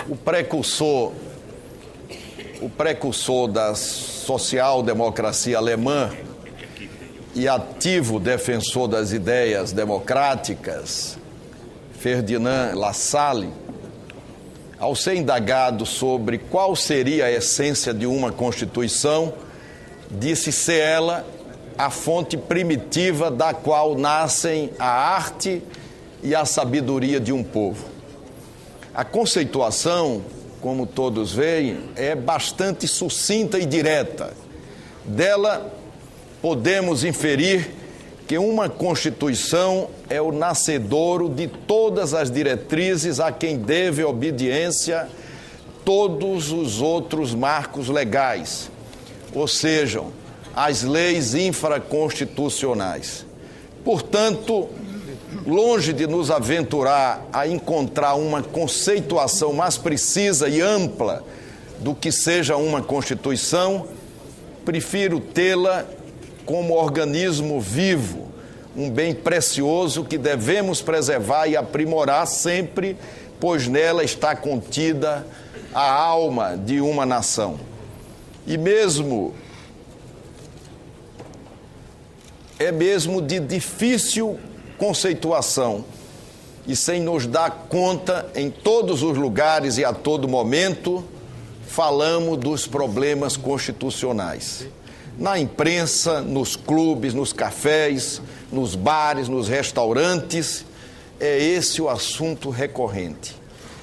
O precursor da social-democracia alemã e ativo defensor das ideias democráticas, Ferdinand Lassalle, ao ser indagado sobre qual seria a essência de uma Constituição, disse ser ela a fonte primitiva da qual nascem a arte e a sabedoria de um povo. A conceituação, como todos veem, é bastante sucinta e direta. Dela podemos inferir que uma Constituição é o nascedouro de todas as diretrizes a quem deve obediência todos os outros marcos legais, ou seja, as leis infraconstitucionais. Portanto, longe de nos aventurar a encontrar uma conceituação mais precisa e ampla do que seja uma Constituição, prefiro tê-la como organismo vivo, um bem precioso que devemos preservar e aprimorar sempre, pois nela está contida a alma de uma nação. E mesmo de difícil conceituação e sem nos dar conta em todos os lugares e a todo momento, falamos dos problemas constitucionais. Na imprensa, nos clubes, nos cafés, nos bares, nos restaurantes, é esse o assunto recorrente.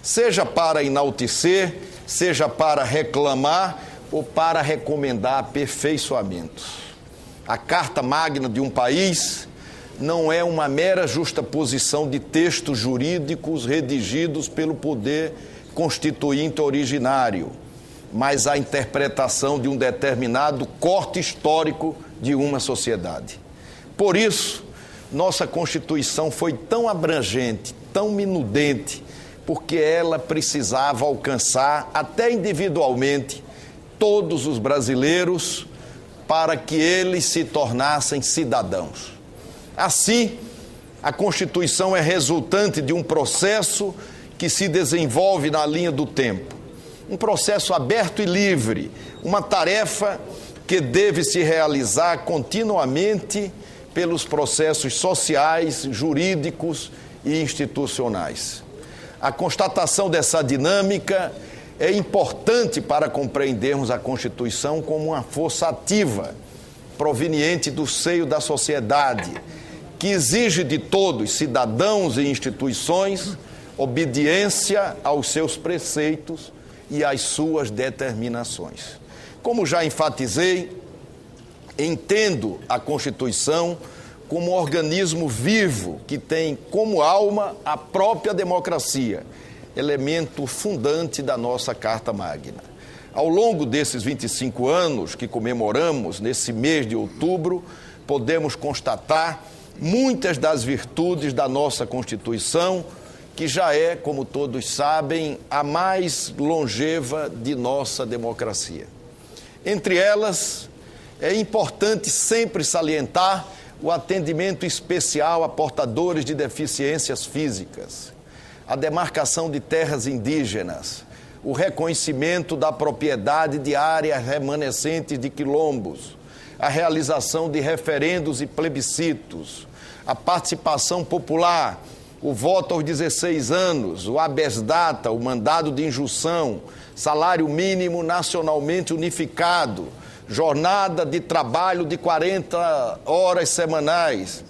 Seja para enaltecer, seja para reclamar ou para recomendar aperfeiçoamentos. A Carta Magna de um país não é uma mera justaposição de textos jurídicos redigidos pelo poder constituinte originário, mas a interpretação de um determinado corte histórico de uma sociedade. Por isso, nossa Constituição foi tão abrangente, tão minudente, porque ela precisava alcançar, até individualmente, todos os brasileiros para que eles se tornassem cidadãos. Assim, a Constituição é resultante de um processo que se desenvolve na linha do tempo. Um processo aberto e livre, uma tarefa que deve se realizar continuamente pelos processos sociais, jurídicos e institucionais. A constatação dessa dinâmica é importante para compreendermos a Constituição como uma força ativa, proveniente do seio da sociedade, que exige de todos, cidadãos e instituições, obediência aos seus preceitos e às suas determinações. Como já enfatizei, entendo a Constituição como um organismo vivo que tem como alma a própria democracia, elemento fundante da nossa Carta Magna. Ao longo desses 25 anos que comemoramos nesse mês de outubro, podemos constatar muitas das virtudes da nossa Constituição, que já é, como todos sabem, a mais longeva de nossa democracia. Entre elas, é importante sempre salientar o atendimento especial a portadores de deficiências físicas, a demarcação de terras indígenas, o reconhecimento da propriedade de áreas remanescentes de quilombos, a realização de referendos e plebiscitos, a participação popular, o voto aos 16 anos, o habeas data, o mandado de injunção, salário mínimo nacionalmente unificado, jornada de trabalho de 40 horas semanais,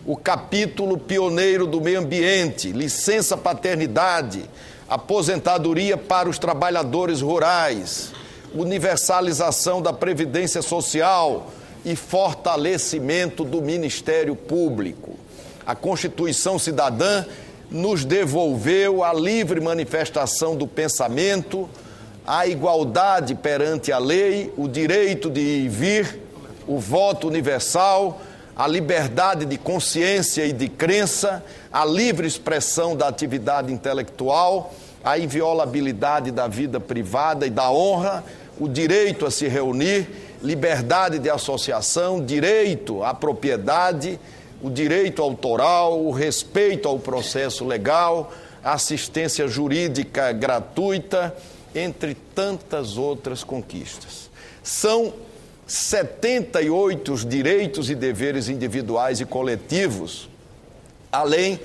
o capítulo pioneiro do meio ambiente, licença paternidade, aposentadoria para os trabalhadores rurais, universalização da Previdência Social e fortalecimento do Ministério Público. A Constituição Cidadã nos devolveu a livre manifestação do pensamento, a igualdade perante a lei, o direito de ir e vir, o voto universal, a liberdade de consciência e de crença, a livre expressão da atividade intelectual, a inviolabilidade da vida privada e da honra, o direito a se reunir, liberdade de associação, direito à propriedade, o direito autoral, o respeito ao processo legal, assistência jurídica gratuita, entre tantas outras conquistas. São 78 os direitos e deveres individuais e coletivos, além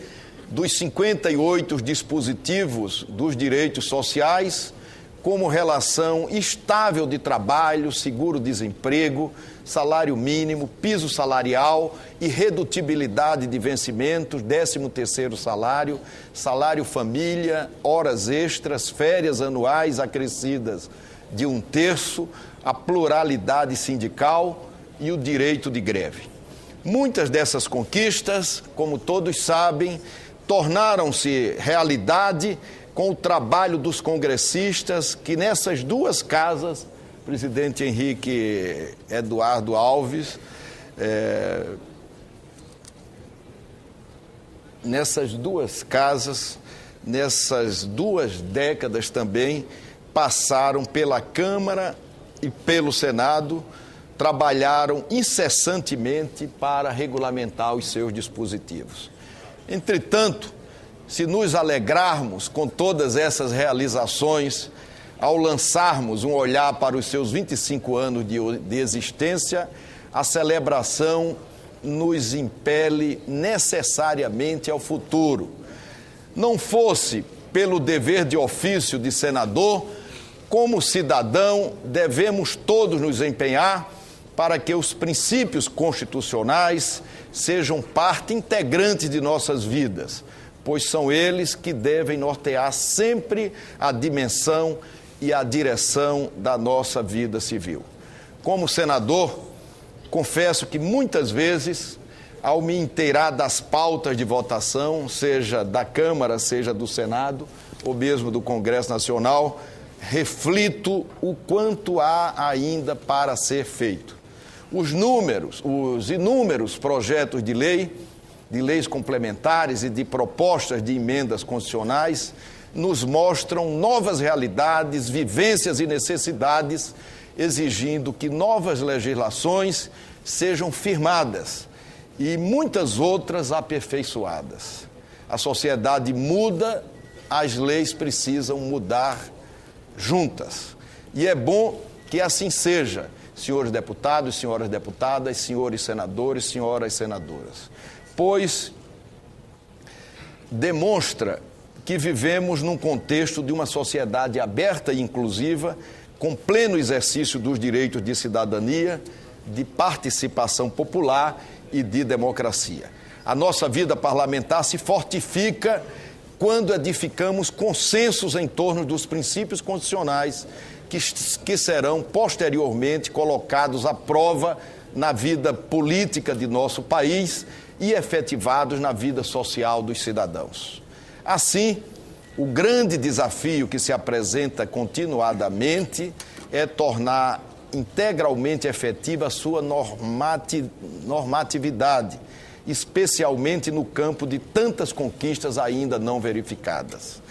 dos 58 dispositivos dos direitos sociais, como relação estável de trabalho, seguro-desemprego, salário mínimo, piso salarial, irredutibilidade de vencimentos, 13º salário, salário família, horas extras, férias anuais acrescidas de 1/3, a pluralidade sindical e o direito de greve. Muitas dessas conquistas, como todos sabem, tornaram-se realidade com o trabalho dos congressistas que nessas duas casas, presidente Henrique Eduardo Alves, nessas duas casas, nessas 2 décadas também, passaram pela Câmara e pelo Senado, trabalharam incessantemente para regulamentar os seus dispositivos. Entretanto, se nos alegrarmos com todas essas realizações, ao lançarmos um olhar para os seus 25 anos de existência, a celebração nos impele necessariamente ao futuro. Não fosse pelo dever de ofício de senador, como cidadão, devemos todos nos empenhar para que os princípios constitucionais sejam parte integrante de nossas vidas, pois são eles que devem nortear sempre a dimensão e a direção da nossa vida civil. Como senador, confesso que muitas vezes, ao me inteirar das pautas de votação, seja da Câmara, seja do Senado, ou mesmo do Congresso Nacional, reflito o quanto há ainda para ser feito. Os inúmeros projetos de leis complementares e de propostas de emendas constitucionais nos mostram novas realidades, vivências e necessidades, exigindo que novas legislações sejam firmadas e muitas outras aperfeiçoadas. A sociedade muda, as leis precisam mudar juntas. E é bom que assim seja, senhores deputados, senhoras deputadas, senhores senadores, senhoras senadoras, pois demonstra que vivemos num contexto de uma sociedade aberta e inclusiva, com pleno exercício dos direitos de cidadania, de participação popular e de democracia. A nossa vida parlamentar se fortifica quando edificamos consensos em torno dos princípios constitucionais que serão posteriormente colocados à prova na vida política de nosso país e efetivados na vida social dos cidadãos. Assim, o grande desafio que se apresenta continuadamente é tornar integralmente efetiva a sua normatividade, especialmente no campo de tantas conquistas ainda não verificadas.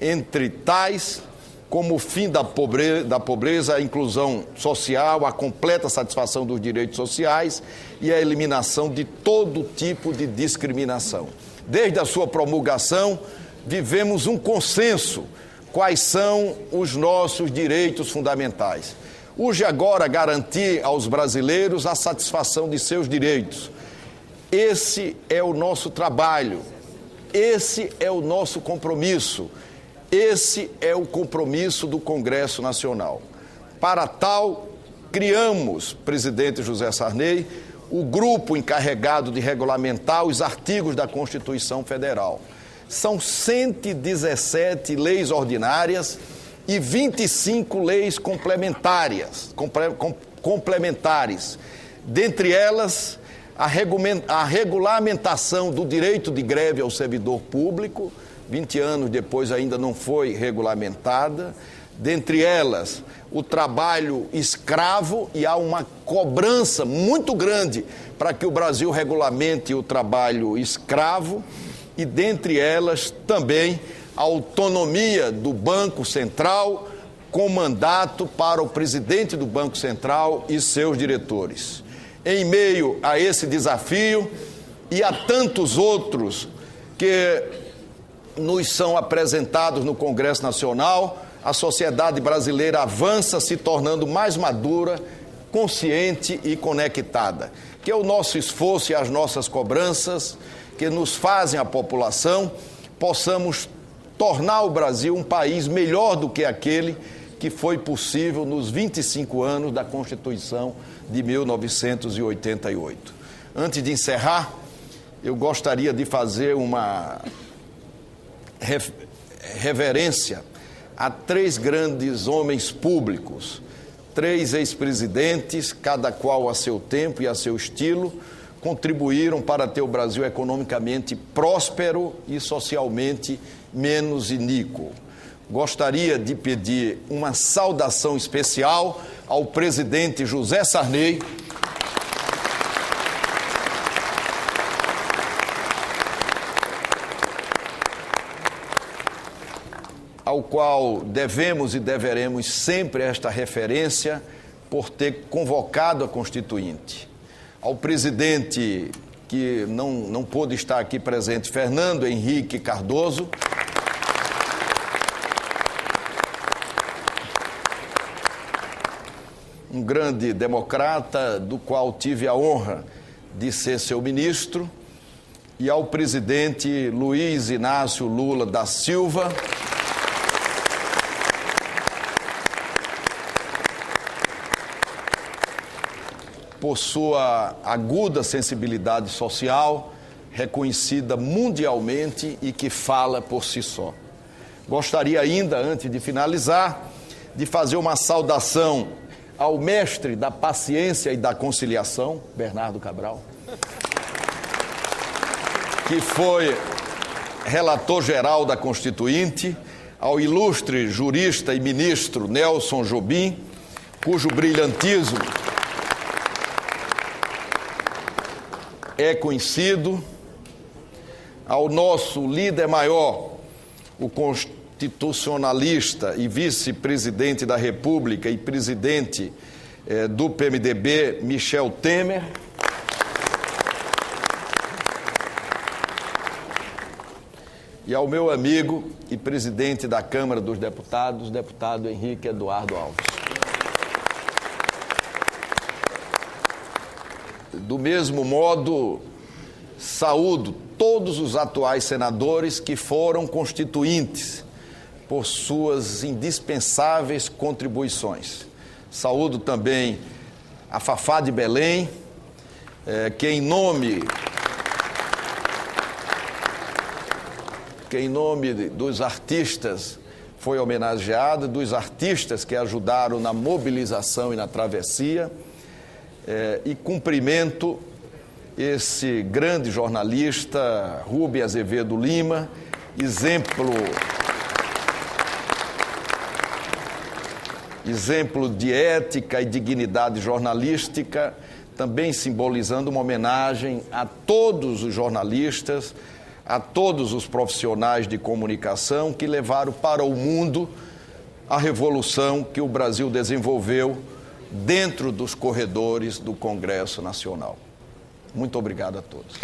Entre tais, como o fim da pobreza, a inclusão social, a completa satisfação dos direitos sociais e a eliminação de todo tipo de discriminação. Desde a sua promulgação, vivemos um consenso quais são os nossos direitos fundamentais. Urge agora garantir aos brasileiros a satisfação de seus direitos. Esse é o nosso trabalho, esse é o nosso compromisso, esse é o compromisso do Congresso Nacional. Para tal, criamos, presidente José Sarney, o grupo encarregado de regulamentar os artigos da Constituição Federal. São 117 leis ordinárias e 25 leis complementares. Dentre elas, a regulamentação do direito de greve ao servidor público, 20 anos depois ainda não foi regulamentada. Dentre elas, o trabalho escravo, e há uma cobrança muito grande para que o Brasil regulamente o trabalho escravo, e dentre elas também a autonomia do Banco Central, com mandato para o presidente do Banco Central e seus diretores. Em meio a esse desafio e a tantos outros que nos são apresentados no Congresso Nacional, a sociedade brasileira avança se tornando mais madura, consciente e conectada. Que é o nosso esforço e as nossas cobranças que nos fazem a população, possamos tornar o Brasil um país melhor do que aquele que foi possível nos 25 anos da Constituição de 1988. Antes de encerrar, eu gostaria de fazer uma reverência a 3 grandes homens públicos, 3 ex-presidentes, cada qual a seu tempo e a seu estilo, contribuíram para ter o Brasil economicamente próspero e socialmente menos iníquo. Gostaria de pedir uma saudação especial ao presidente José Sarney, ao qual devemos e deveremos sempre esta referência por ter convocado a Constituinte. Ao presidente que não pôde estar aqui presente, Fernando Henrique Cardoso, um grande democrata, do qual tive a honra de ser seu ministro, e ao presidente Luiz Inácio Lula da Silva, por sua aguda sensibilidade social, reconhecida mundialmente e que fala por si só. Gostaria ainda, antes de finalizar, de fazer uma saudação ao mestre da paciência e da conciliação, Bernardo Cabral, que foi relator geral da Constituinte, ao ilustre jurista e ministro Nelson Jobim, cujo brilhantismo é conhecido, ao nosso líder maior, o constitucionalista e vice-presidente da República e presidente do PMDB, Michel Temer, e ao meu amigo e presidente da Câmara dos Deputados, deputado Henrique Eduardo Alves. Do mesmo modo, saúdo todos os atuais senadores que foram constituintes por suas indispensáveis contribuições. Saúdo também a Fafá de Belém, que em nome dos artistas foi homenageada, dos artistas que ajudaram na mobilização e na travessia, e cumprimento esse grande jornalista, Rubem Azevedo Lima, exemplo de ética e dignidade jornalística, também simbolizando uma homenagem a todos os jornalistas, a todos os profissionais de comunicação que levaram para o mundo a revolução que o Brasil desenvolveu dentro dos corredores do Congresso Nacional. Muito obrigado a todos.